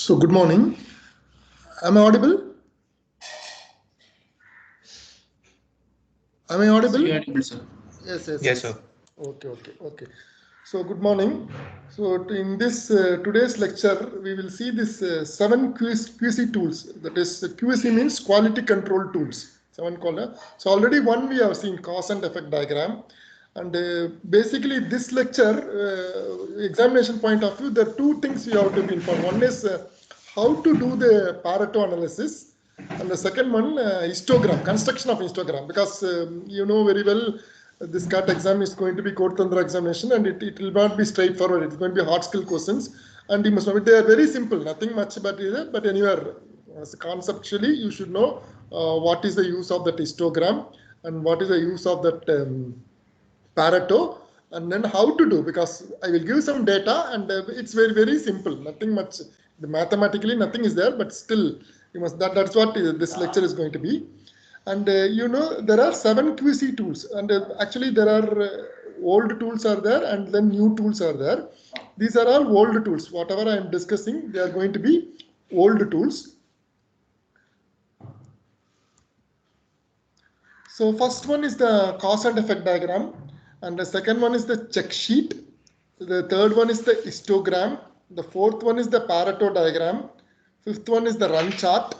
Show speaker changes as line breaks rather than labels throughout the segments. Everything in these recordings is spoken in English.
So good morning. Am I audible? Am I
Yes,
audible?
you are able, sir.
Yes, yes,
Yes,
yes.
sir.
Okay. So good morning. So in this today's lecture, we will see this seven QC tools. That is, QC means quality control tools. Seven called. So already one we have seen cause and effect diagram, and basically this lecture, examination point of view, there are two things you have to be informed. One is how to do the Pareto analysis, and the second one, histogram, construction of histogram, because you know very well this CAT exam is going to be Code Tandra examination, and it will not be straightforward. It's going to be hard skill questions, and you must know they are very simple, nothing much about it, but anywhere conceptually you should know what is the use of that histogram and what is the use of that Pareto, and then how to do, because I will give some data and it's very simple, nothing much. Mathematically nothing is there, but still you must that's what this lecture is going to be. And you know there are seven QC tools, and actually there are old tools are there and then new tools are there. These are all old tools. Whatever I am discussing, they are going to be old tools. So first one is the cause and effect diagram, and the second one is the check sheet. The third one is the histogram. The fourth one is the Pareto diagram. Fifth one is the run chart,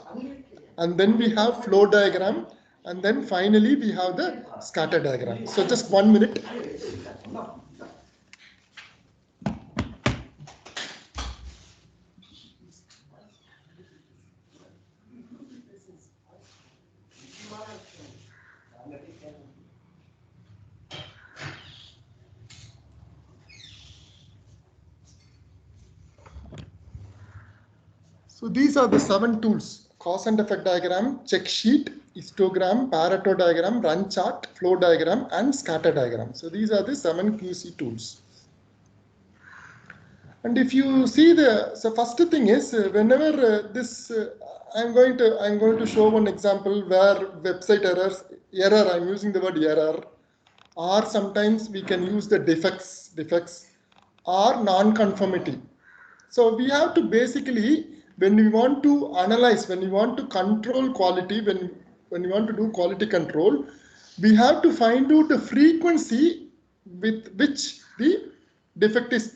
and then we have flow diagram, and then finally we have the scatter diagram. So just 1 minute. So these are the seven tools: cause and effect diagram, check sheet, histogram, Pareto diagram, run chart, flow diagram, and scatter diagram. So these are the seven QC tools. And if you see so first thing is whenever I'm going to show one example where website error, I'm using the word error, or sometimes we can use the defects or non-conformity. So we have to basically, when we want to analyze, when we want to control quality, when we want to do quality control, we have to find out the frequency with which the defect is.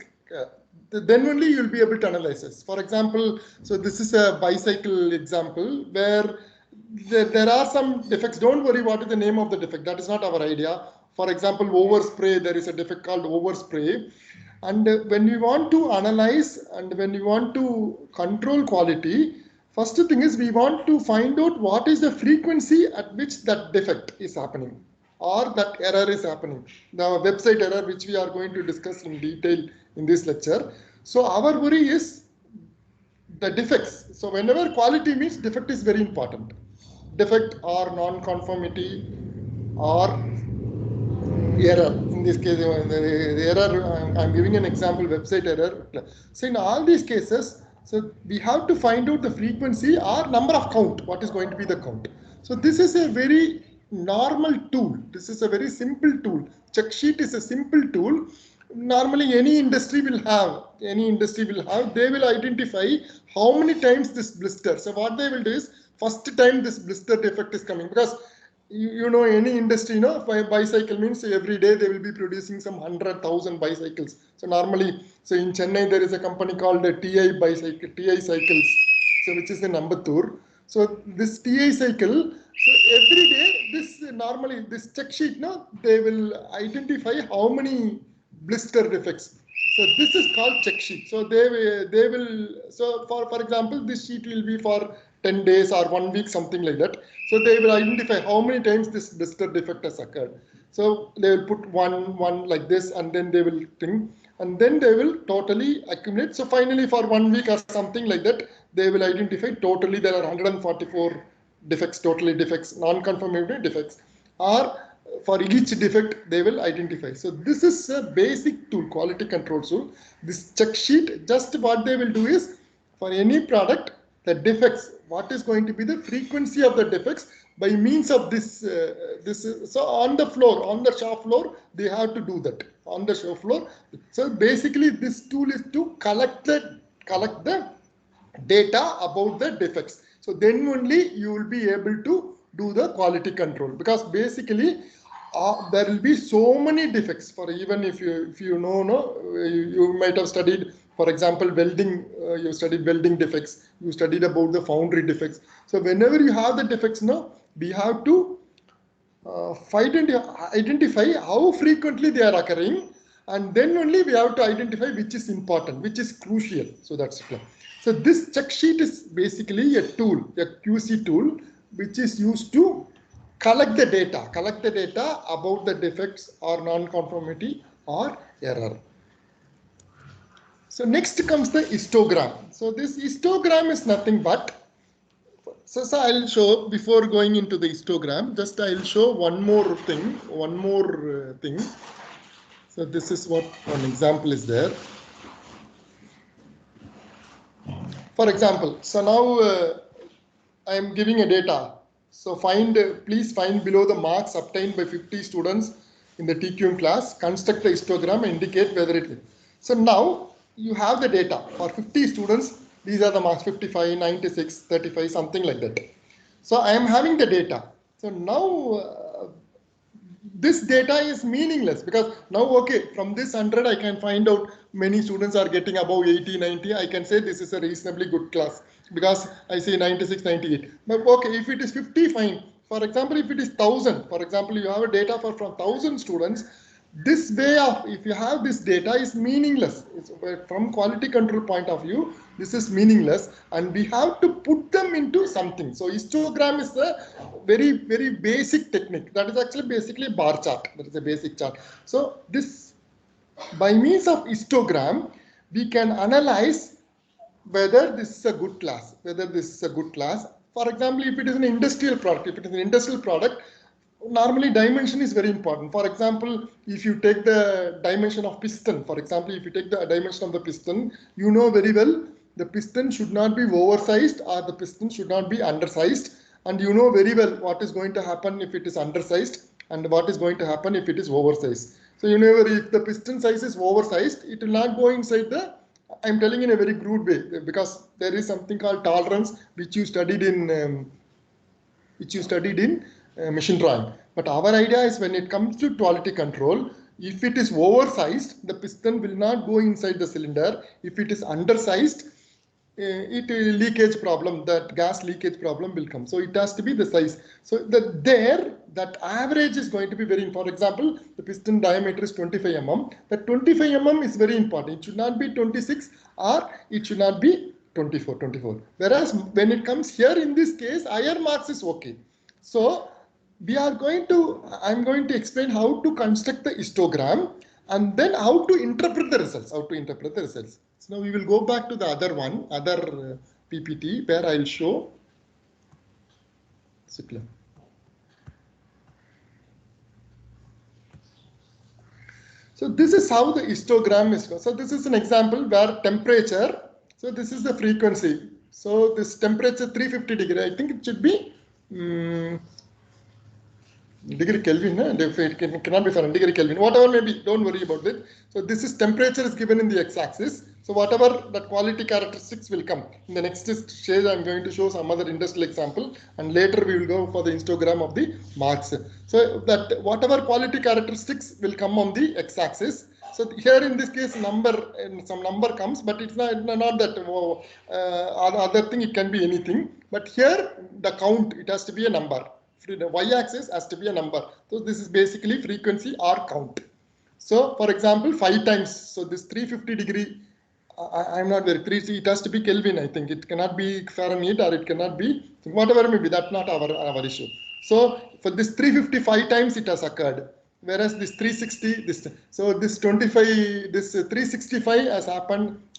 Then only you'll be able to analyze this. For example, so this is a bicycle example where there are some defects. Don't worry what is the name of the defect. That is not our idea. For example, overspray, there is a defect called overspray. And when we want to analyze and when we want to control quality, first thing is we want to find out what is the frequency at which that defect is happening or that error is happening. The website error, which we are going to discuss in detail in this lecture. So our worry is the defects. So whenever quality means defect is very important. Defect or non-conformity or error. In this case, the error, I'm giving an example, website error. So in all these cases, so we have to find out the frequency or number of count, what is going to be the count. So this is a very normal tool. This is a very simple tool. Check sheet is a simple tool. Normally any industry will have, they will identify how many times this blister. So what they will do is, first time this blister defect is coming, because you know any industry, bicycle means every day they will be producing some 100,000 bicycles. So normally, so in Chennai there is a company called TI Cycles, so which is in Ambattur. So this TI cycle, so every day this normally this check sheet, they will identify how many blister defects. So this is called check sheet. So they will, so for example, this sheet will be for 10 days or 1 week, something like that. So they will identify how many times this blister defect has occurred. So they will put one like this, and then they will think, and then they will totally accumulate. So finally, for 1 week or something like that, they will identify totally there are 144 defects, totally defects, non-conformity defects, or for each defect they will identify. So this is a basic tool, quality control tool. This check sheet, just what they will do is, for any product, the defects, what is going to be the frequency of the defects by means of this. So on the floor, on the shop floor, they have to do that on the shop floor. So basically, this tool is to collect the data about the defects. So then only you will be able to do the quality control, because basically there will be so many defects. For even if you know, you might have studied, for example, welding. You studied welding defects. You studied about the foundry defects. So whenever you have the defects, we have to identify how frequently they are occurring, and then only we have to identify which is important, which is crucial. So that's clear. So this check sheet is basically a tool, a QC tool, which is used to collect the data about the defects or non-conformity or error. So next comes the histogram. So this histogram is nothing but, so I'll show, before going into the histogram, just I'll show one more thing. So this is what one example is there. For example, so now I am giving a data. So please find below the marks obtained by 50 students in the TQM class. Construct the histogram and indicate whether it is. So now you have the data for 50 students. These are the marks: 55, 96, 35, something like that. So I am having the data. So now this data is meaningless, because now, okay, from this 100 I can find out many students are getting above 80, 90. I can say this is a reasonably good class because I say 96, 98. But okay, if it is 50, fine. For example, if it is 1000, for example, you have a data from 1000 students, this way of, if you have this data, is meaningless. From quality control point of view, this is meaningless, and we have to put them into something. So histogram is a very basic technique. That is actually basically a bar chart. That is a basic chart. So this, by means of histogram, we can analyze whether this is a good class, For example, if it is an industrial product, normally dimension is very important. For example, if you take the dimension of piston, you know very well the piston should not be oversized or the piston should not be undersized, and you know very well what is going to happen if it is undersized and what is going to happen if it is oversized. So you know, if the piston size is oversized, it will not go inside the, I'm telling in a very crude way, because there is something called tolerance which you studied in machine drawing. But our idea is, when it comes to quality control, if it is oversized, the piston will not go inside the cylinder. If it is undersized, leakage problem, that gas leakage problem will come. So it has to be the size. So that average is going to be very important. For example, the piston diameter is 25 mm. That 25 mm is very important. It should not be 26 or it should not be 24. Whereas when it comes here, in this case, higher marks is okay. So I'm going to explain how to construct the histogram and then how to interpret the results. So now we will go back to the other PPT where I'll show. So this is how the histogram is. So this is an example where temperature. So this is the frequency. So this temperature 350 degree. I think it should be degree Kelvin, it cannot be Fahrenheit, degree Kelvin, whatever may be, don't worry about it. So this is temperature is given in the x-axis. So whatever that quality characteristics will come. In the next stage, I'm going to show some other industrial example, and later we will go for the histogram of the marks. So that whatever quality characteristics will come on the x-axis. So here in this case, some number comes, but it's not that other thing, it can be anything. But here the count, it has to be a number. The y-axis has to be a number. So this is basically frequency or count. So for example, 5 times. So this 350 degree, I'm not very, it has to be Kelvin, I think. It cannot be Fahrenheit or it cannot be, whatever may be, that's not our issue. So for this 355 times it has occurred. Whereas this 360, so this 365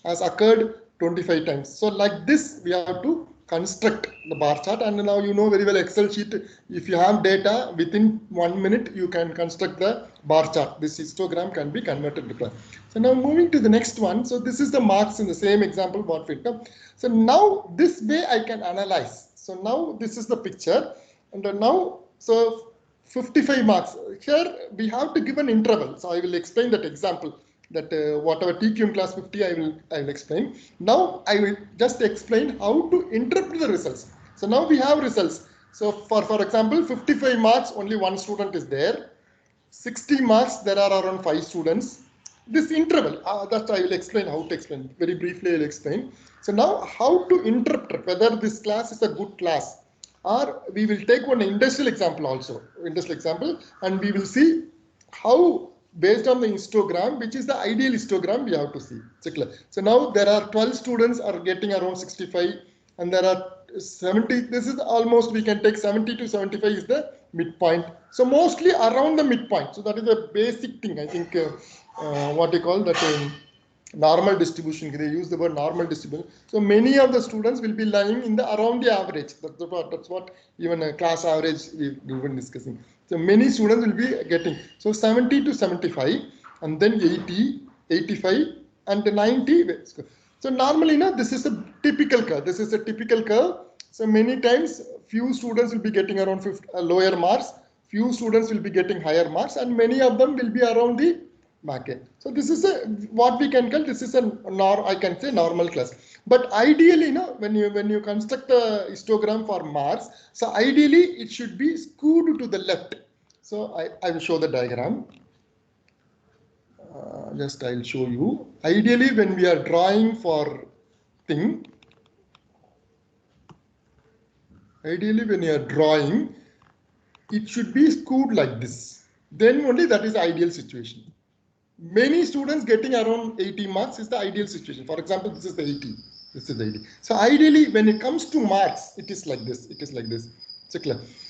has occurred 25 times. So like this, we have to construct the bar chart, and now you know very well Excel sheet. If you have data, within 1 minute you can construct the bar chart. This histogram can be converted to. So now moving to the next one. So this is the marks in the same example what we took. So now this way I can analyze. So now this is the picture, and now so 55 marks. Here we have to give an interval. So I will explain that example. that whatever TQM class 50 I will explain. Now I will just explain how to interpret the results. So now we have results. So for example, 55 marks, only one student is there. 60 marks, there are around 5 students. This interval, that I will explain how to explain. Very briefly, I will explain. So now how to interpret whether this class is a good class, or we will take one industrial example also, and we will see how based on the histogram, which is the ideal histogram we have to see. So now there are 12 students are getting around 65, and there are 70. This is almost, we can take 70 to 75 is the midpoint. So mostly around the midpoint. So that is a basic thing. I think what you call that normal distribution. They use the word normal distribution. So many of the students will be lying in the around the average. That's what even a class average we've been discussing. So many students will be getting. So 70 to 75, and then 80, 85, and 90. So normally, this is a typical curve. This is a typical curve. So many times, few students will be getting around 50, lower marks. Few students will be getting higher marks, and many of them will be around the market. So this is what we can call, this is I can say normal class. But ideally, when you construct a histogram for marks, so ideally it should be skewed to the left. So I will show the diagram. Just I'll show you. Ideally, when we are drawing for thing, ideally when you are drawing, it should be skewed like this. Then only that is ideal situation. Many students getting around 80 marks is the ideal situation. For example, this is the 80. This is the 80. So ideally, when it comes to marks, it is like this. It is like this.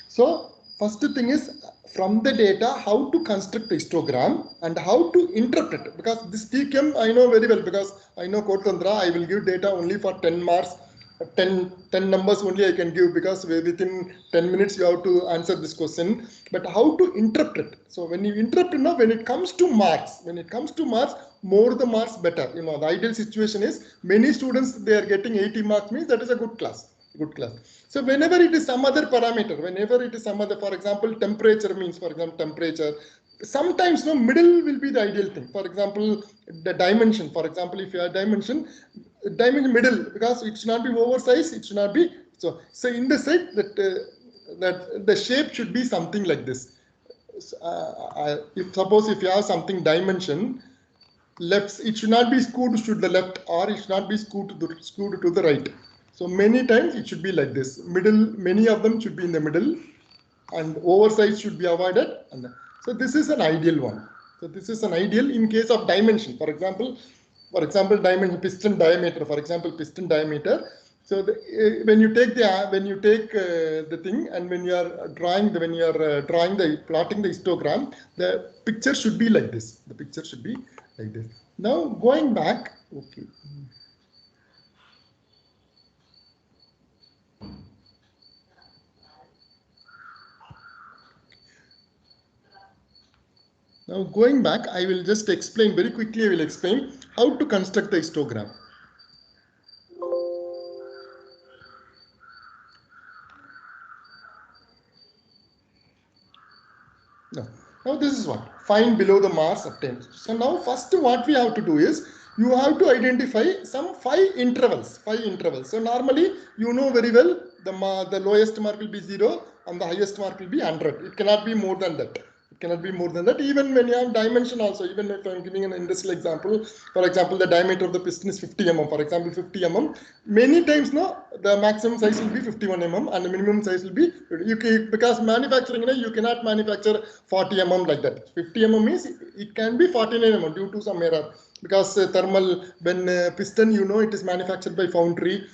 So first thing is, from the data, how to construct the histogram and how to interpret it. Because this TQM I know very well, because I know Code Tantra. I will give data only for 10 marks. 10 numbers only I can give, because within 10 minutes you have to answer this question. But how to interpret? So when you interpret, when it comes to marks, more the marks better. The ideal situation is many students, they are getting 80 marks, means that is a good class. So whenever it is some other parameter, for example, temperature means, sometimes middle will be the ideal thing. For example, the dimension. For example, if you have dimension middle, because it should not be oversized, it should not be so in the set that the shape should be something like this. Suppose if you have something dimension left, it should not be skewed to the left, or it should not be skewed to the right. So many times it should be like this. Middle, many of them should be in the middle, and oversize should be avoided. So this is an ideal one. So this is an ideal in case of dimension. For example, dimension, piston diameter. For example, piston diameter. So when you take the thing, and when you are plotting the histogram, the picture should be like this. The picture should be like this. Now going back, okay. Now going back, I will just explain very quickly. I will explain how to construct the histogram. Now this is what, find below the marks obtained. So now first what we have to do is, you have to identify some 5 intervals. So normally you know very well, the lowest mark will be 0 and the highest mark will be 100. It cannot be more than that. Even when you have dimension also. Even if I'm giving an industrial example, for example, the diameter of the piston is 50 mm. For example, 50 mm. Many times the maximum size will be 51 mm and the minimum size will be, because manufacturing, you cannot manufacture 40 mm like that. 50 mm means it can be 49 mm due to some error. Because thermal, when piston, it is manufactured by foundry.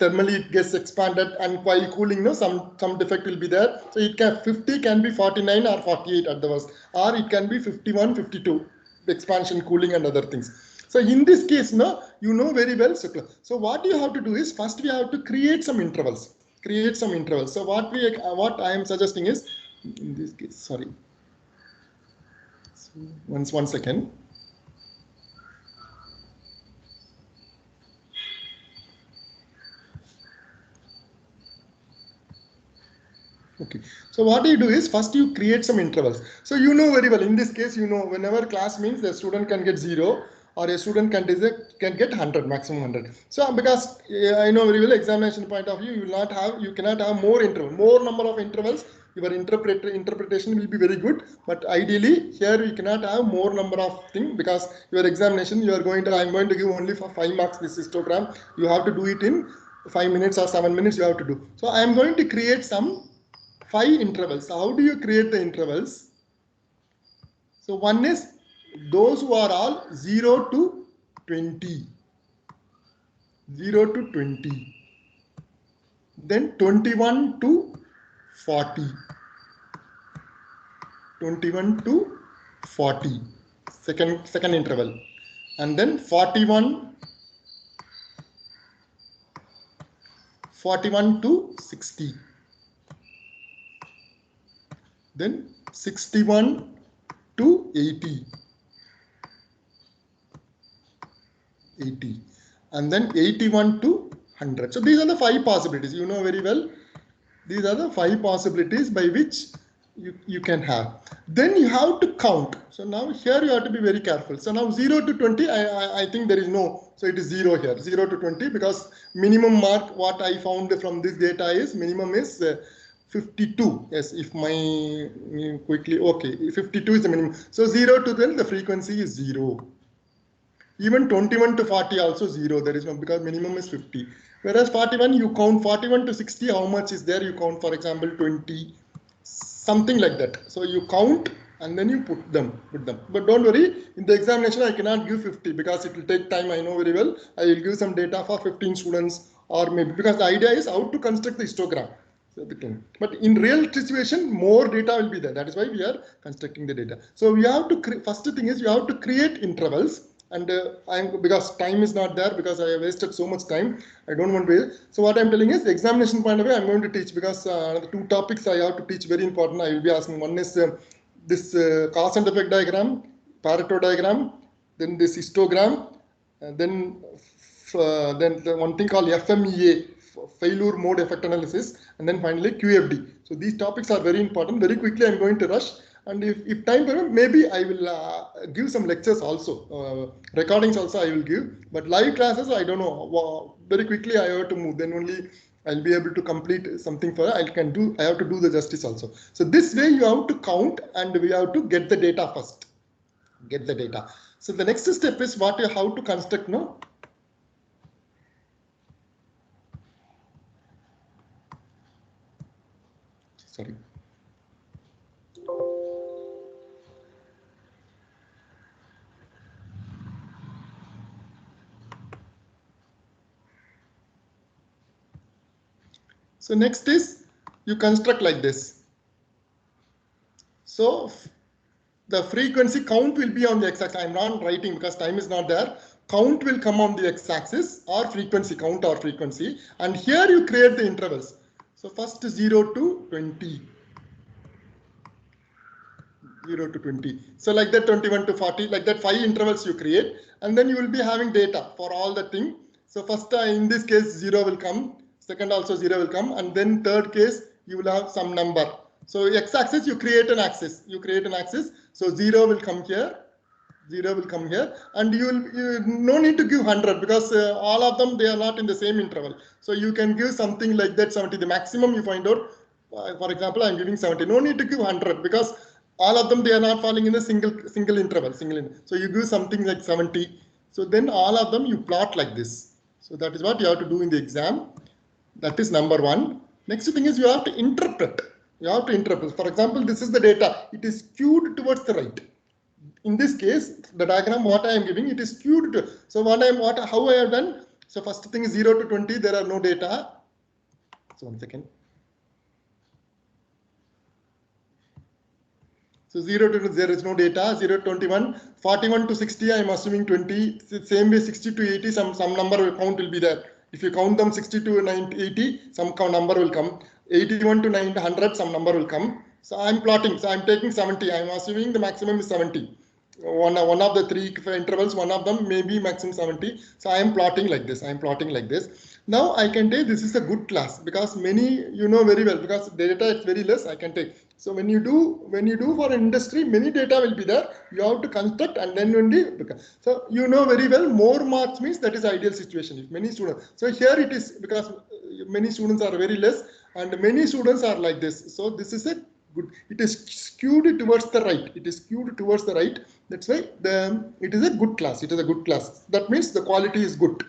Thermally it gets expanded, and while cooling, some defect will be there. So 50 can be 49 or 48 at the worst, or it can be 51, 52, expansion, cooling, and other things. So in this case, you know very well. So what you have to do is, first we have to create some intervals. So what I am suggesting is, in this case, sorry. So one second. Okay. So what you do is first you create some intervals. So you know very well, in this case, you know, whenever class means the student can get 0 or a student can get 100, maximum 100. So because I know very well, examination point of view, you cannot have more interval, more number of intervals. Your interpretation will be very good, but ideally here you cannot have more number of things, because your examination I'm going to give only for 5 marks this histogram. You have to do it in 5 minutes or 7 minutes you have to do. So I am going to create some 5 intervals. How do you create the intervals? So one is those who are all 0 to 20. 0 to 20. Then 21 to 40. 21 to 40. Second interval. And then 41 to 60. Then 61 to 80. And then 81 to 100. So these are the 5 possibilities. You know very well. These are the 5 possibilities by which you can have. Then you have to count. So now here you have to be very careful. So now 0 to 20, I think there is no. So it is 0 here, 0 to 20, because minimum mark what I found from this data is minimum is 52. Yes, if my quickly, okay, 52 is the minimum. So 0 to 12, the frequency is 0. Even 21 to 40 also 0. There is no, because minimum is 50. Whereas 41, you count 41 to 60, how much is there? You count, for example, 20, something like that. So you count and then you put them. But don't worry, in the examination, I cannot give 50 because it will take time. I know very well. I will give some data for 15 students, or maybe, because the idea is how to construct the histogram. But in real situation, more data will be there. That is why we are constructing the data. So we have to, first thing is you have to create intervals. And because time is not there, because I have wasted so much time, I don't want to. So what I'm telling is, the examination point of view, I'm going to teach, because the 2 topics I have to teach very important. I will be asking. One is this cause and effect diagram, Pareto diagram, then this histogram, and then the one thing called FMEA, failure mode effect analysis, and then finally QFD. So these topics are very important. Very quickly, I'm going to rush. And if time permits, maybe I will give some lectures also. Recordings also I will give. But live classes, I don't know. Very quickly I have to move. Then only I'll be able to complete something for I have to do the justice also. So this way you have to count, and we have to get the data first. Get the data. So the next step is how to construct, no? Sorry. So next is you construct like this. So the frequency count will be on the x-axis. I'm not writing because time is not there. Count will come on the x-axis, or frequency, count or frequency. And here you create the intervals. So first 0 to 20. 0 to 20. So like that 21 to 40, like that 5 intervals you create. And then you will be having data for all the thing. So first in this case 0 will come. Second also 0 will come. And then third case you will have some number. So x-axis you create an axis. So 0 will come here. 0 will come here, and you no need to give 100, because all of them, they are not in the same interval. So you can give something like that, 70. The maximum you find out, for example, I'm giving 70. No need to give 100, because all of them, they are not falling in a single interval. So you give something like 70. So then all of them you plot like this. So that is what you have to do in the exam. That is number 1. Next thing is you have to interpret. For example, this is the data. It is skewed towards the right. In this case, the diagram what I am giving, it is skewed to. So how I have done. So first thing is 0 to 20. There are no data. So 1 second. So 0 to there is no data. 0 to 21, 41 to 60. I am assuming 20. Same way 60 to 80. Some number count will be there. If you count them 60 to 90, 80, some number will come. 81 to 100, some number will come. So I'm plotting. So I'm taking 70. I'm assuming the maximum is 70. one of the three intervals, one of them may be maximum 70. So I am plotting like this. I am plotting like this. Now I can take this is a good class because many you know very well because data is very less. I can take. So when you do for an industry, many data will be there. You have to construct and then only. So you know very well more marks means that is ideal situation. If many students. So here it is because many students are very less and many students are like this. So this is a good. It is skewed towards the right. It is skewed towards the right. That's why it is a good class. It is a good class. That means the quality is good.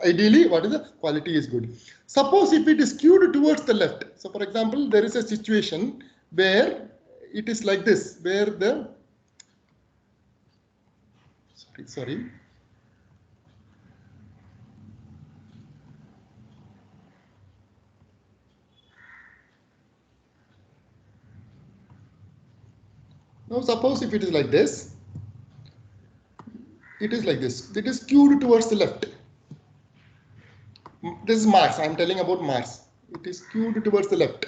Ideally, what is the quality is good. Suppose if it is skewed towards the left. So for example, there is a situation where it is like this, where the sorry. Now suppose if it is like this, it is like this. It is skewed towards the left. This is Mars. I am telling about Mars. It is skewed towards the left.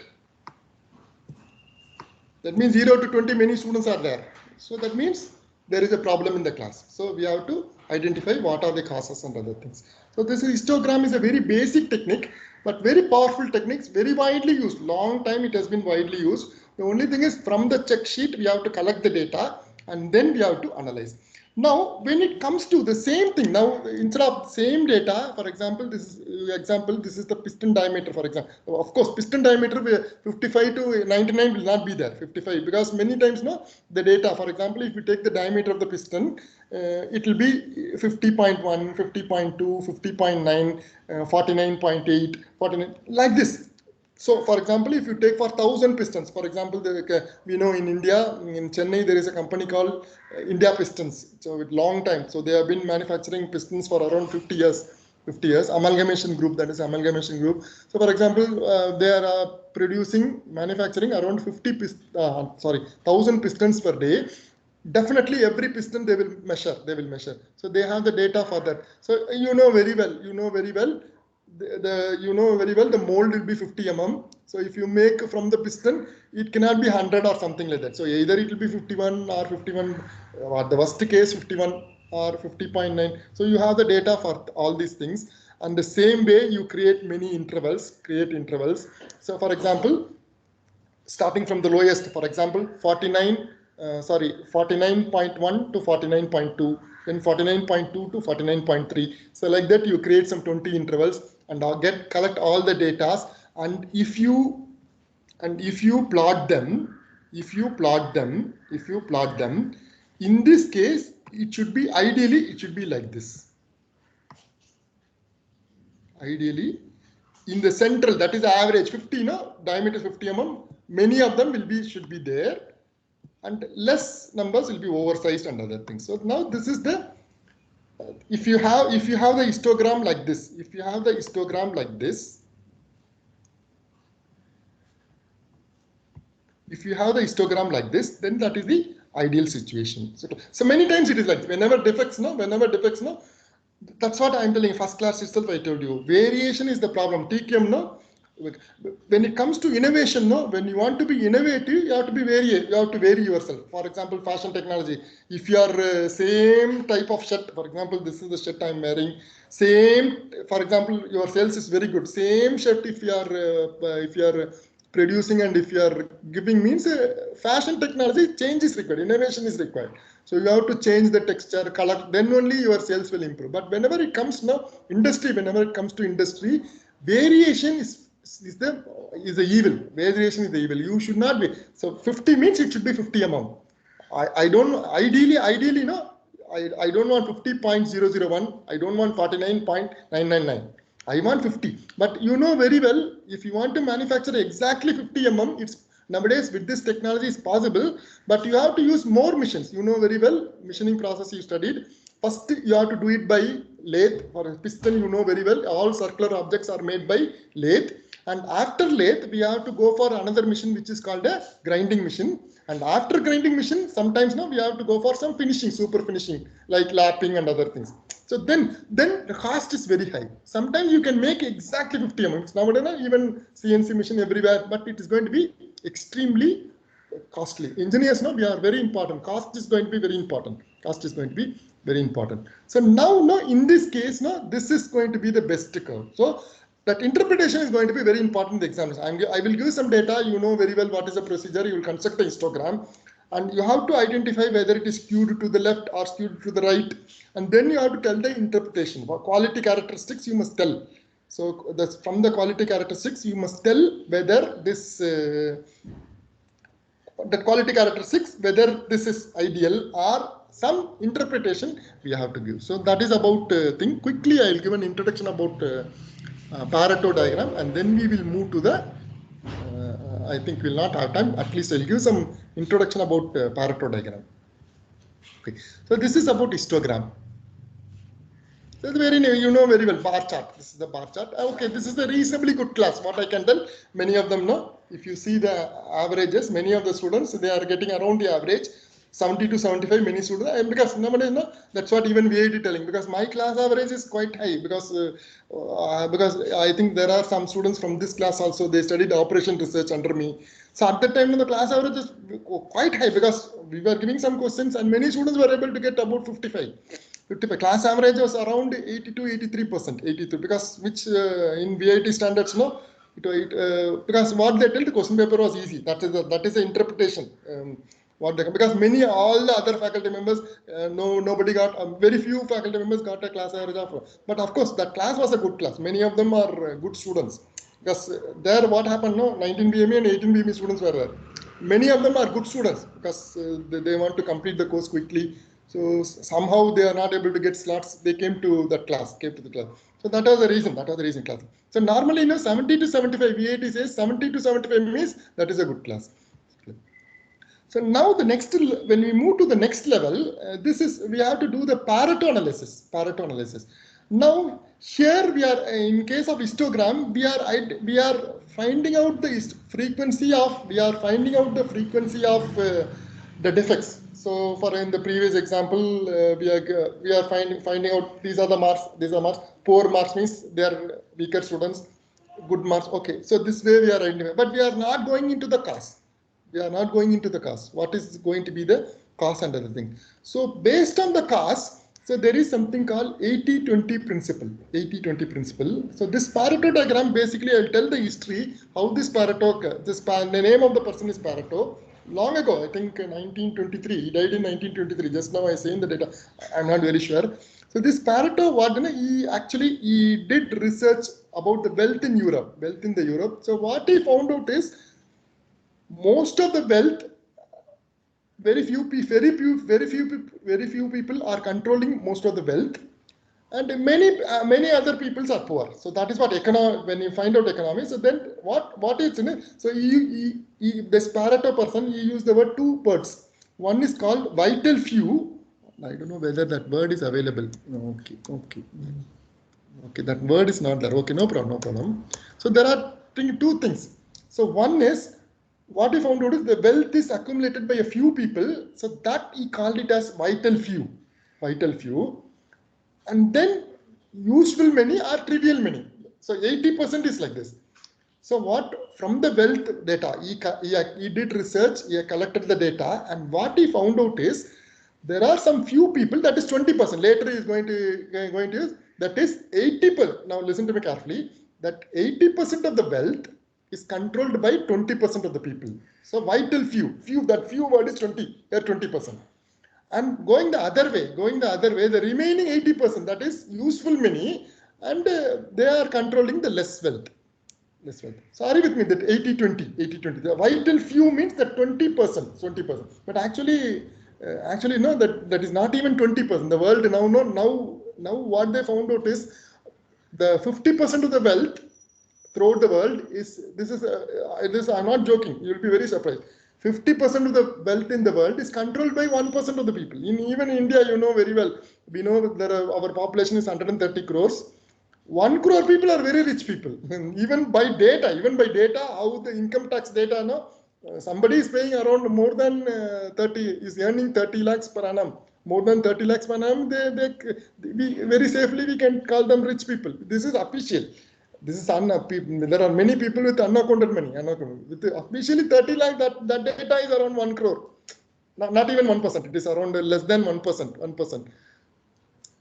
That means 0 to 20 many students are there. So that means there is a problem in the class. So we have to identify what are the causes and other things. So this histogram is a very basic technique, but very powerful techniques, very widely used. Long time it has been widely used. The only thing is from the check sheet, we have to collect the data and then we have to analyze. Now, when it comes to the same thing, now instead of same data, for example, this is the piston diameter, for example. Of course, piston diameter 55 to 99 will not be there, 55, because many times no, the data, for example, if you take the diameter of the piston, it will be 50.1, 50.2, 50.9, 49.8, 49, like this. So, for example, if you take for 1,000 pistons, for example, we know in India, in Chennai, there is a company called India Pistons. So, with long time. So, they have been manufacturing pistons for around 50 years. 50 years. Amalgamation Group, that is Amalgamation Group. So, for example, they are manufacturing around 1,000 pistons per day. Definitely, every piston they will measure. So, they have the data for that. So, you know very well. The mold will be 50 mm. So if you make from the piston, it cannot be 100 or something like that. So either it will be 51 or 51, or the worst case 51 or 50.9. So you have the data for all these things. And the same way you create many intervals, So for example, starting from the lowest, for example, 49.1 to 49.2, then 49.2 to 49.3. So like that, you create some 20 intervals and collect all the data. And if you plot them, in this case, it should be ideally, it should be like this. Ideally, in the central, that is the average 50, diameter 50 mm. Many of them should be there, and less numbers will be oversized and other things. So now this is the if you have the histogram like this, then that is the ideal situation. So many times it is like whenever defects, that's what I'm telling. First class itself, I told you, variation is the problem. TQM, when it comes to innovation, when you want to be innovative, you have to vary yourself. For example, fashion technology. If you are same type of shirt, for example, this is the shirt I'm wearing. Same, for example, your sales is very good. Same shirt if you are producing and if you are giving means fashion technology change is required, innovation is required. So you have to change the texture, color, then only your sales will improve. But whenever it comes to industry, variation is the evil. Variation is the evil. You should not be. So 50 means it should be 50 mm. I don't ideally I don't want 50.001. I don't want 49.999. I want 50. But you know very well, if you want to manufacture exactly 50 mm, it's nowadays with this technology is possible, but you have to use more machines. You know very well, machining process you studied. First, you have to do it by lathe. For a piston, you know very well, all circular objects are made by lathe. And after lathe, we have to go for another machine which is called a grinding machine. And after grinding machine, sometimes we have to go for some finishing, super finishing, like lapping and other things. So then the cost is very high. Sometimes you can make exactly 50 mm. Nowadays, even CNC machine everywhere, but it is going to be extremely costly. Engineers, no, we are very important. Cost is going to be very important. Cost is going to be very important. So now, no, in this case, no, this is going to be the best curve. So that interpretation is going to be very important in the exams. I will give some data. You know very well what is the procedure. You will construct a histogram, and you have to identify whether it is skewed to the left or skewed to the right, and then you have to tell the interpretation. For quality characteristics, you must tell. So that's from the quality characteristics, you must tell whether this the quality characteristics, whether this is ideal or some interpretation we have to give. So that is about thing. Quickly, I will give an introduction about Pareto diagram, and then we will move to the. I think we will not have time. At least I will give some introduction about Pareto diagram. Okay. So this is about histogram. So it's very, you know very well, bar chart. This is the bar chart. Okay, this is a reasonably good class. What I can tell, many of them know. If you see the averages, many of the students, they are getting around the average, 70 to 75, many students. And because nowadays, no, that's what even VIT telling. Because my class average is quite high. Because I think there are some students from this class also, they studied operation research under me. So at that time, the class average is quite high because we were giving some questions and many students were able to get about 55. Class average was around 82, 83%, 83, because which in VIT standards, no, because what they tell, the question paper was easy. That is the interpretation. Because all the other faculty members, nobody got, very few faculty members got a class average of. But of course, that class was a good class. Many of them are good students. Because there, what happened? No, 19 BME and 18 BME students were there. Many of them are good students because they want to complete the course quickly. So somehow they are not able to get slots. They came to the class, So that was the reason. Class. So normally, 70 to 75, VIT says 70 to 75 means that is a good class. So now the next, when we move to the next level, we have to do the Pareto analysis. Now here we are, in case of histogram, we are finding out the frequency of, the defects. So for in the previous example, we are finding out these are the marks, Poor marks means they are weaker students, good marks. Okay, so this way we are identifying, but we are not going into the cause. What is going to be the cause and other thing? So based on the cause, so there is something called 80-20 principle. So this Pareto diagram, basically I will tell the history, how this Pareto, the name of the person is Pareto. Long ago, I think 1923, he died in 1923. Just now I say in the data, I'm not very sure. So this Pareto, he did research about the wealth in Europe. So what he found out is, most of the wealth, very few people are controlling most of the wealth, and many other peoples are poor. So that is what when you find out economy. So then what is in it? So this Pareto person, he used the word two words. One is called vital few. I don't know whether that word is available. Okay, that word is not there. Okay, no problem. So there are two things. So one is, what he found out is the wealth is accumulated by a few people. So that he called it as vital few. And then useful many or trivial many. So 80% is like this. So from the wealth data, he did research, he collected the data, and what he found out is, there are some few people, that is 20%. Later he is going to use, that is 80%. Now listen to me carefully, that 80% of the wealth is controlled by 20% of the people. So vital few, that few word is 20%. And going the other way, the remaining 80%, that is useful many, and they are controlling the less wealth. Sorry with me, that 80-20. The vital few means that 20%. But actually no, that is not even 20%. The world now what they found out is, the 50% of the wealth throughout the world is, I'm not joking, you will be very surprised. 50% of the wealth in the world is controlled by 1% of the people. Even in India, you know very well, we know that our population is 130 crores. 1 crore people are very rich people. Even by data, how the income tax data, somebody is paying around more than 30, is earning 30 lakhs per annum. More than 30 lakhs per annum, very safely we can call them rich people. This is official. This is there are many people with unaccounted money. With officially 30 lakh, that data is around 1 crore. Not even 1%. It is around less than 1%. 1%.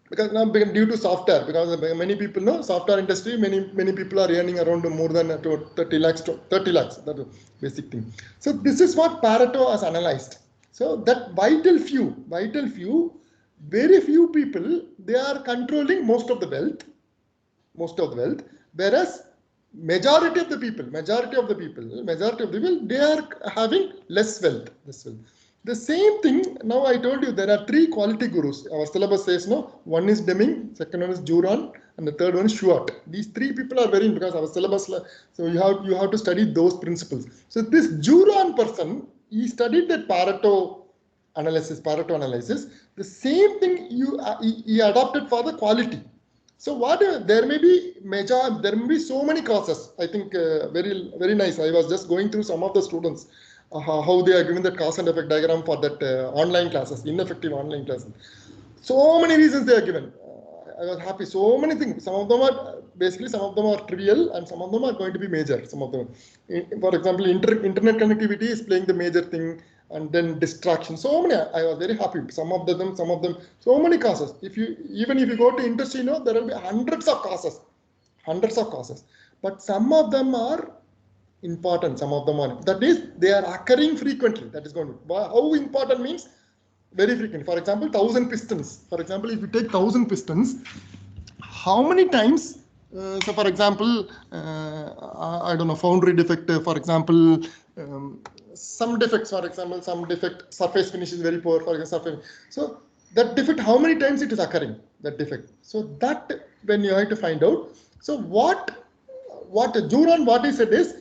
Because now due to software, because many people know software industry, many people are earning around more than 30 lakhs. 30 lakhs. That's the basic thing. So this is what Pareto has analyzed. So that vital few, very few people, they are controlling most of the wealth, whereas majority of the people, they are having less wealth. The same thing, now I told you there are 3 quality gurus. Our syllabus says no, one is Deming, second one is Juran, and the third one is Schwartz. These 3 people are very, because our syllabus, so you have to study those principles. So this Juran person, he studied that Pareto analysis. The same thing he adopted for the quality. So there may be so many causes. I think very, very nice. I was just going through some of the students, how they are given that cause and effect diagram for that online classes, ineffective online classes. So many reasons they are given. I was happy. So many things. Some of them are trivial, and some of them are going to be major. Some of them, for example, internet connectivity is playing the major thing, and then distraction. So many. I was very happy. Some of them. So many causes. Even if you go to industry, there will be hundreds of causes. But some of them are important. Some of them are. That is, they are occurring frequently. That is going to. How important means? Very frequent. For example, 1,000 pistons. For example, if you take 1,000 pistons, how many times? So, for example, I don't know, foundry defect. For example, some defects. For example, some defect, surface finish is very poor. For example, so that defect, how many times it is occurring? That defect. So that when you have to find out. So what Juran, what he said is,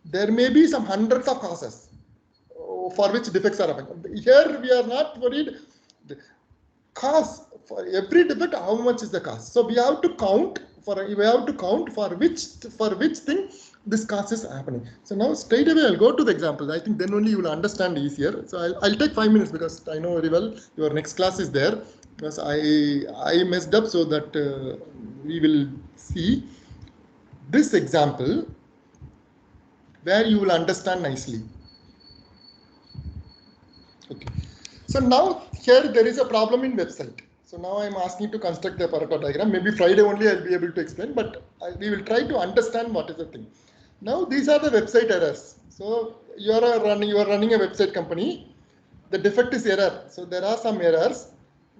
there may be some hundreds of causes for which defects are happening. Here we are not worried. The cause for every defect, how much is the cost? So we have to count for which thing this cause is happening. So now straight away I'll go to the example. I think then only you will understand easier. So I'll take 5 minutes, because I know very well your next class is there, because I messed up, so that we will see this example where you will understand nicely. Okay. So now here there is a problem in website. So now I'm asking to construct the Pareto diagram. Maybe Friday only I'll be able to explain, but we will try to understand what is the thing. Now these are the website errors. So you are running a website company. The defect is error. So there are some errors.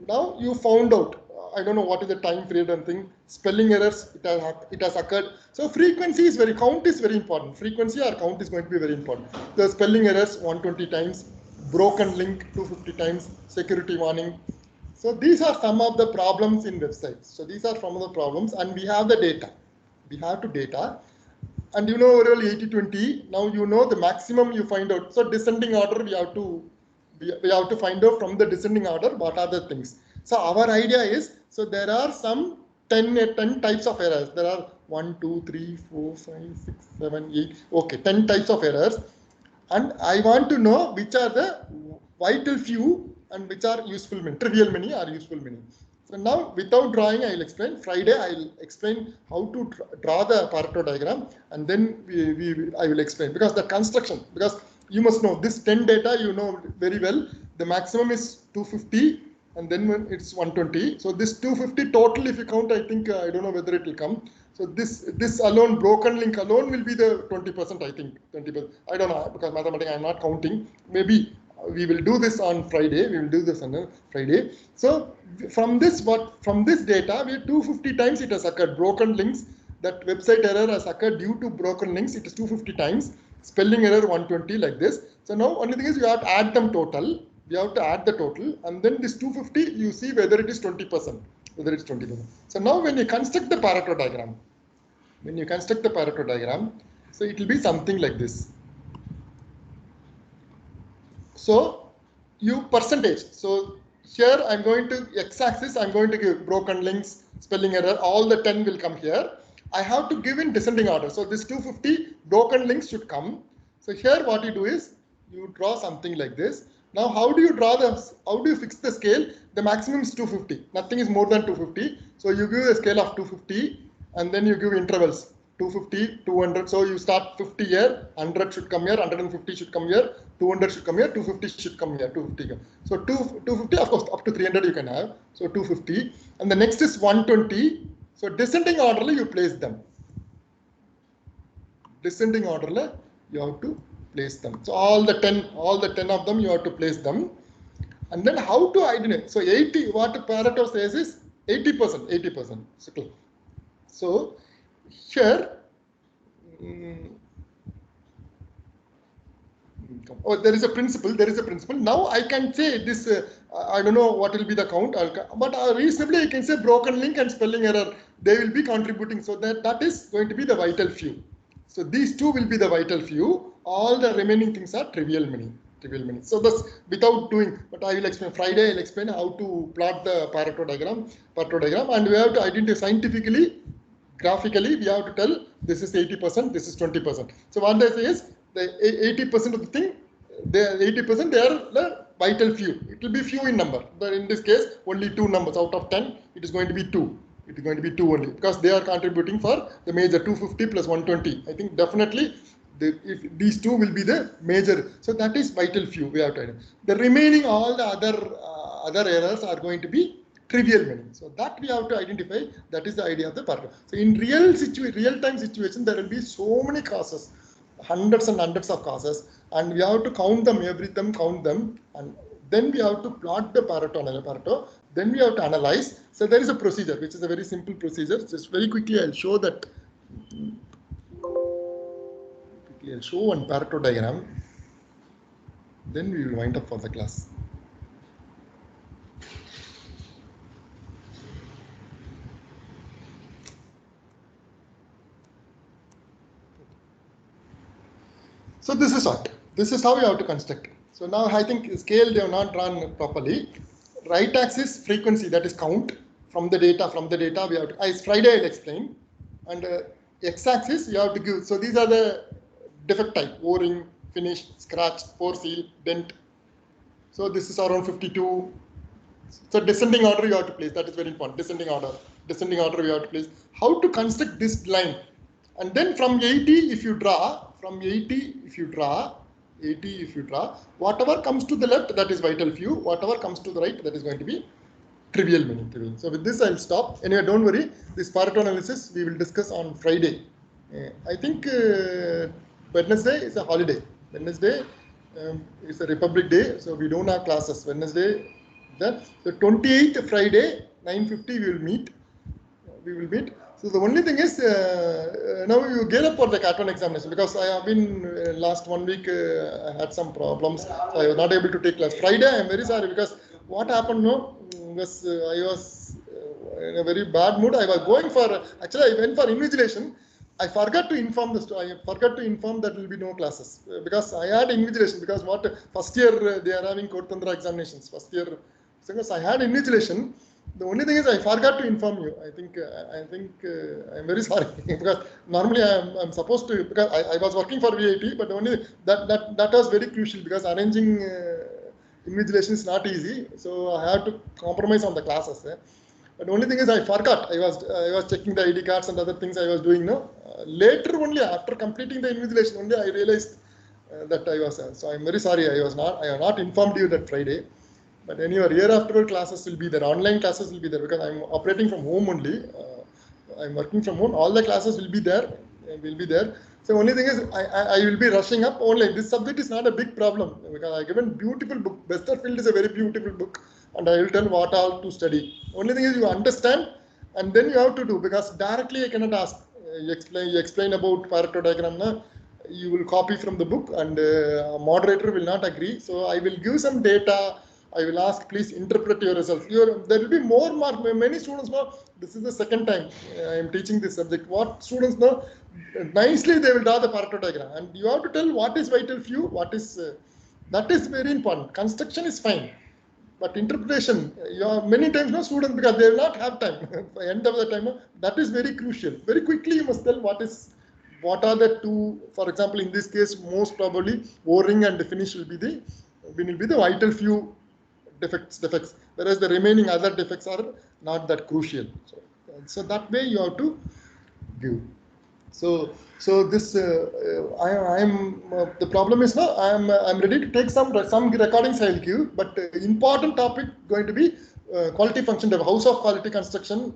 Now you found out. I don't know what is the time period and thing. Spelling errors, it has occurred. So frequency is count is very important. Frequency or count is going to be very important. The spelling errors 120 times, broken link 250 times, security warning. So these are some of the problems in websites. So these are some of the problems, and we have the data. We have to data. And you know very well 80-20. Now you know the maximum you find out. So descending order, we have to find out from the descending order what are the things. So our idea is, so there are some 10 types of errors. There are 1, 2, 3, 4, 5, 6, 7, 8. Okay, 10 types of errors. And I want to know which are the vital few and which are useful many, trivial many or useful many. So now without drawing, I will explain. Friday, I will explain how to draw the Pareto diagram, and then I will explain, because the construction, because you must know this 10 data, you know very well. The maximum is 250. And then it's 120. So this 250 total, if you count, I think, I don't know whether it will come. So this alone, broken link alone will be the 20%, I think, 20%. I don't know, because mathematics, I'm not counting. Maybe we will do this on Friday. So from this data, we have 250 times it has occurred. Broken links, that website error has occurred due to broken links. It is 250 times. Spelling error 120, like this. So now only thing is you have to add them total. We have to add the total, and then this 250, you see whether it is 20%. So now when you construct the Pareto diagram, so it will be something like this. So you percentage. So here I'm going to x-axis, I'm going to give broken links, spelling error, all the 10 will come here. I have to give in descending order. So this 250 broken links should come. So here what you do is you draw something like this. Now, how do you fix the scale? The maximum is 250. Nothing is more than 250. So you give a scale of 250, and then you give intervals 250, 200. So you start 50 here, 100 should come here, 150 should come here, 200 should come here, 250 should come here, 250. So 250, of course, up to 300 you can have. So 250, and the next is 120. So descending orderly you place them. Descending orderly you have to place them. So all the 10 of them you have to place them. And then how to identify? So 80, what Pareto says is 80%. So here, there is a principle. Now I can say this. I don't know what will be the count, but reasonably I can say broken link and spelling error. They will be contributing. So that is going to be the vital few. So these two will be the vital few. All the remaining things are trivial many. So that's without doing, but I will explain. Friday I'll explain how to plot the Pareto diagram, and we have to identify scientifically, graphically. We have to tell this is 80%, this is 20%. So what they say is the 80% of the thing, the 80% they are the vital few. It will be few in number, but in this case only 2 numbers out of 10. It is going to be 2. It is going to be 2 only because they are contributing for the major 250 plus 120. I think definitely. If these 2 will be the major, so that is vital few. We have to identify. The remaining all the other errors are going to be trivial many. So that we have to identify. That is the idea of the Pareto. So in real-time situation, there will be so many causes, hundreds and hundreds of causes, and we have to count them, and then we have to plot the Pareto. Then we have to analyze. So there is a procedure, which is a very simple procedure. Just very quickly, I'll show that. I'll show one Pareto diagram, then we will wind up for the class. So this is what. This is how you have to construct. So now I think scale they have not drawn properly. Right axis frequency, that is count from the data. We have to. Friday I'll explain. And x axis you have to give. So these are the defect type: O-ring, finish, scratch, pore seal, dent. So this is around 52. So descending order you have to place. That is very important. Descending order you have to place. How to construct this line? And then from 80 if you draw, whatever comes to the left, that is vital few. Whatever comes to the right, that is going to be trivial many. So with this I'll stop. Anyway, don't worry. This Pareto analysis we will discuss on Friday. I think Wednesday is a holiday. Wednesday is a Republic Day, so we don't have classes. Wednesday, the 28th Friday, 9:50 we will meet. So the only thing is, now you get up for the Cat 1 examination, because I have been last 1 week, I had some problems, so I was not able to take class. Friday, I am very sorry, because what happened now was I was in a very bad mood. I was going for, actually I went for invigilation. I forgot to inform that there will be no classes, because I had invigilation, because first year they are having Code Tandra examinations, first year. So I had invigilation. The only thing is I forgot to inform you. I think I'm very sorry, because normally I'm supposed to, because I was working for VIT, but only that was very crucial, because arranging invigilation is not easy. So I had to compromise on the classes. But the only thing is I forgot. I was checking the ID cards and other things I was doing. Later only, after completing the invigilation only, I realized that I was. So I'm very sorry. I have not informed you that Friday. But anyway, year after classes will be there. Online classes will be there, because I'm operating from home only. I'm working from home. All the classes will be there. So only thing is I will be rushing up only. This subject is not a big problem, because I given beautiful book. Westerfield is a very beautiful book, and I will tell what all to study. Only thing is you understand, and then you have to do, because directly I cannot ask. You explain about Pareto diagram. You will copy from the book, and moderator will not agree. So I will give some data. I will ask, please interpret your results. There will be more mark. Many students know this is the second time I am teaching this subject. What students know, nicely they will draw the Pareto diagram, and you have to tell what is vital few, that is very important. Construction is fine, but interpretation, many times students, because they will not have time. By end of the time, that is very crucial. Very quickly you must tell what are the two. For example, in this case, most probably O-ring and the finish will be the vital few defects, whereas the remaining other defects are not that crucial. So that way you have to give. So this I'm the problem is now I'm ready to take some recordings I'll give, but important topic going to be quality function, the house of quality construction,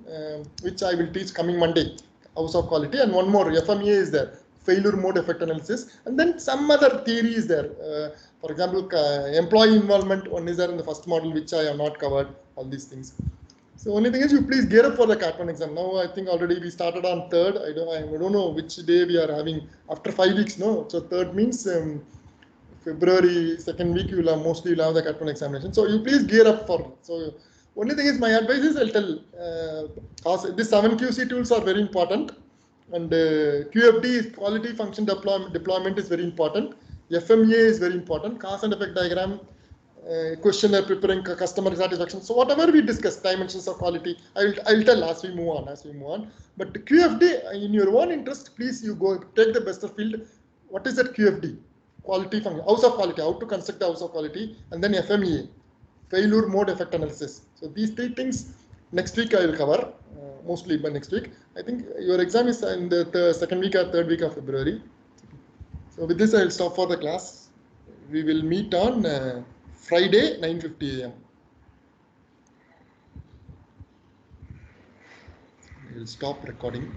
which I will teach coming Monday. House of quality, and one more FMEA is there, failure mode effect analysis, and then some other theory is there. For example, employee involvement one is there in the first model, which I have not covered. All these things. So only thing is you please gear up for the Cat 1 exam. Now I think already we started on 3rd. I don't know which day we are having after 5 weeks. No, so 3rd means February 2nd week you'll have mostly you'll have the Cat 1 examination. So you please gear up for. So only thing is my advice is I'll tell these 7 QC tools are very important, and QFD is quality function deployment is very important. FMEA is very important. Cause and effect diagram. Questionnaire preparing customer satisfaction. So whatever we discuss, dimensions of quality, I'll tell as we move on. But QFD, in your own interest, please you go take the best of field. What is that QFD? Quality function, house of quality, how to construct the house of quality, and then FMEA, failure mode effect analysis. So these 3 things next week I will cover, mostly by next week. I think your exam is in the 2nd week or 3rd week of February. So with this I will stop for the class. We will meet on Friday, 9:50 a.m. I will stop recording.